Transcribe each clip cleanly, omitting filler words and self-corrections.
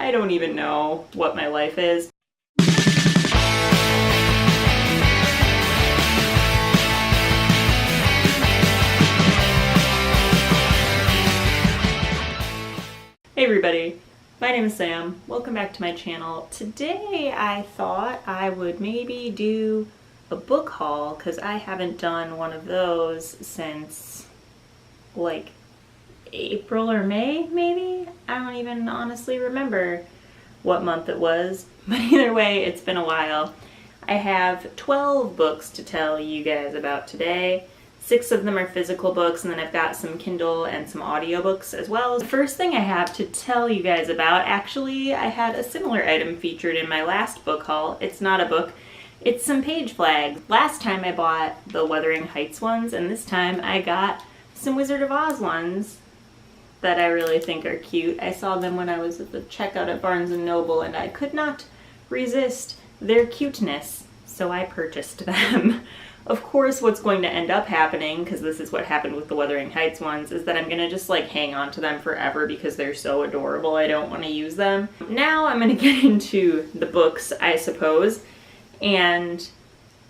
I don't even know what my life is. Hey everybody, my name is Sam. Welcome back to my channel. Today I thought I would maybe do a book haul because I haven't done one of those since like April or May, maybe? I don't even honestly remember what month it was, but either way, it's been a while. I have 12 books to tell you guys about today. 6 of them are physical books, and then I've got some Kindle and some audiobooks as well. The first thing I have to tell you guys about, actually, I had a similar item featured in my last book haul. It's not a book, it's some page flags. Last time I bought the Wuthering Heights ones, and this time I got some Wizard of Oz ones that I really think are cute. I saw them when I was at the checkout at Barnes & Noble, and I could not resist their cuteness, so I purchased them. Of course, what's going to end up happening, because this is what happened with the Wuthering Heights ones, is that I'm going to just like hang on to them forever because they're so adorable. I don't want to use them. Now I'm going to get into the books, I suppose. And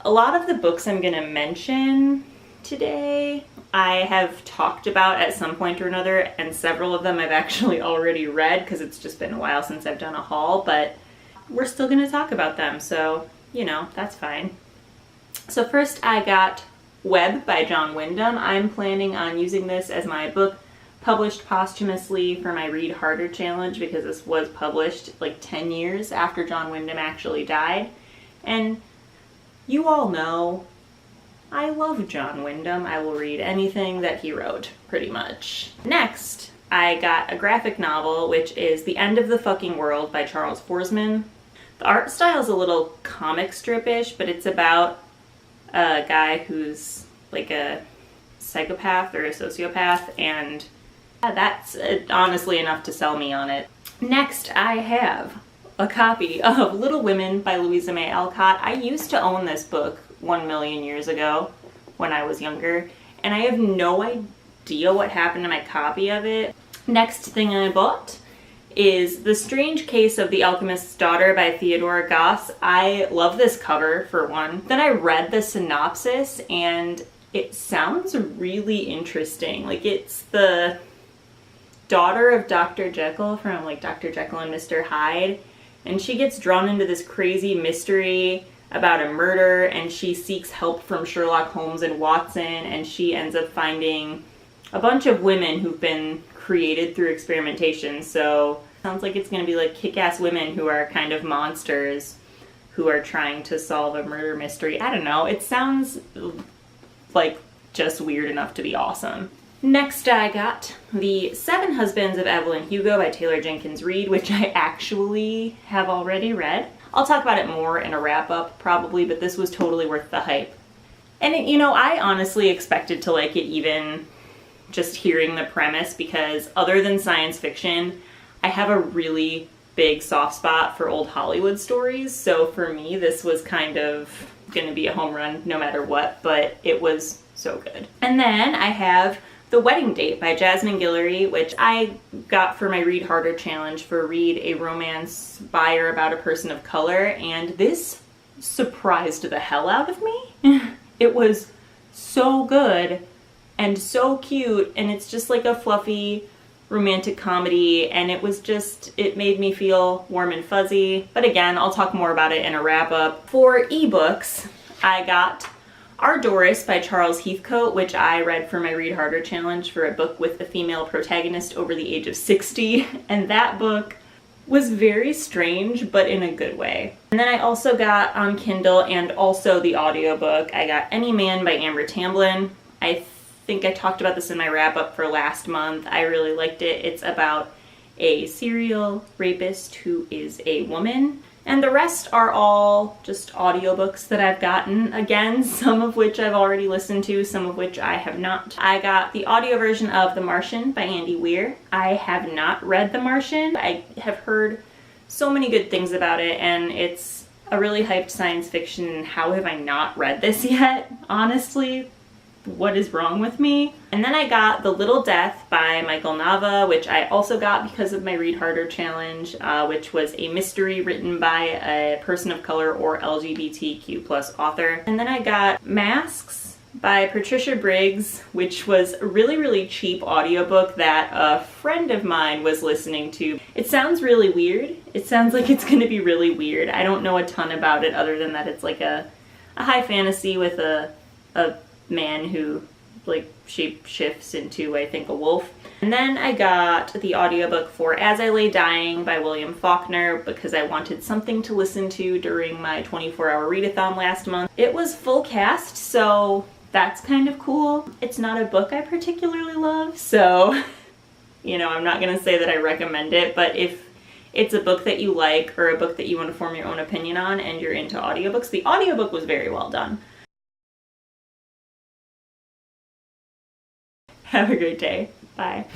a lot of the books I'm going to mention today I have talked about at some point or another, and several of them I've actually already read because it's just been a while since I've done a haul, but we're still going to talk about them, so, you know, that's fine. So first I got Web by John Wyndham. I'm planning on using this as my book published posthumously for my Read Harder challenge because this was published like 10 years after John Wyndham actually died. And you all know I love John Wyndham. I will read anything that he wrote, pretty much. Next, I got a graphic novel, which is The End of the Fucking World by Charles Forsman. The art style is a little comic strip-ish, but it's about a guy who's like a psychopath or a sociopath, and that's honestly enough to sell me on it. Next, I have a copy of Little Women by Louisa May Alcott. I used to own this book 1,000,000 years ago when I was younger, and I have no idea what happened to my copy of it. Next thing I bought is The Strange Case of the Alchemist's Daughter by Theodora Goss. I love this cover, for one. Then I read the synopsis, and it sounds really interesting. Like, it's the daughter of Dr. Jekyll from, like, Dr. Jekyll and Mr. Hyde, and she gets drawn into this crazy mystery about a murder, and she seeks help from Sherlock Holmes and Watson, and she ends up finding a bunch of women who've been created through experimentation. So sounds like it's going to be like kick-ass women who are kind of monsters who are trying to solve a murder mystery. I don't know. It sounds like just weird enough to be awesome. Next I got The 7 Husbands of Evelyn Hugo by Taylor Jenkins Reid, which I actually have already read. I'll talk about it more in a wrap-up probably, but this was totally worth the hype. And it, you know, I honestly expected to like it even just hearing the premise, because other than science fiction, I have a really big soft spot for old Hollywood stories. So for me, this was kind of going to be a home run no matter what, but it was so good. And then I have The Wedding Date by Jasmine Guillory, which I got for my Read Harder challenge for Read a Romance by or about a person of color, and this surprised the hell out of me. It was so good and so cute, and it's just like a fluffy romantic comedy, and it made me feel warm and fuzzy. But again, I'll talk more about it in a wrap-up. For ebooks, I got Our Doris by Charles Heathcote, which I read for my Read Harder challenge for a book with a female protagonist over the age of 60, and that book was very strange, but in a good way. And then I also got on Kindle, and also the audiobook, I got Any Man by Amber Tamblyn. I think I talked about this in my wrap-up for last month. I really liked it. It's about a serial rapist who is a woman. And the rest are all just audiobooks that I've gotten. Again, some of which I've already listened to, some of which I have not. I got the audio version of The Martian by Andy Weir. I have not read The Martian. I have heard so many good things about it, and it's a really hyped science fiction. How have I not read this yet? Honestly, what is wrong with me? And then I got The Little Death by Michael Nava, which I also got because of my Read Harder challenge, which was a mystery written by a person of color or LGBTQ plus author. And then I got Masks by Patricia Briggs, which was a really, really cheap audiobook that a friend of mine was listening to. It sounds really weird. It sounds like it's going to be really weird. I don't know a ton about it other than that it's like a high fantasy with a man who like shape shifts into, I think, a wolf. And then I got the audiobook for As I Lay Dying by William Faulkner because I wanted something to listen to during my 24-hour readathon last month. It was full cast, so that's kind of cool. It's not a book I particularly love, so you know, I'm not gonna say that I recommend it, but if it's a book that you like or a book that you want to form your own opinion on and you're into audiobooks, the audiobook was very well done. Have a great day. Bye.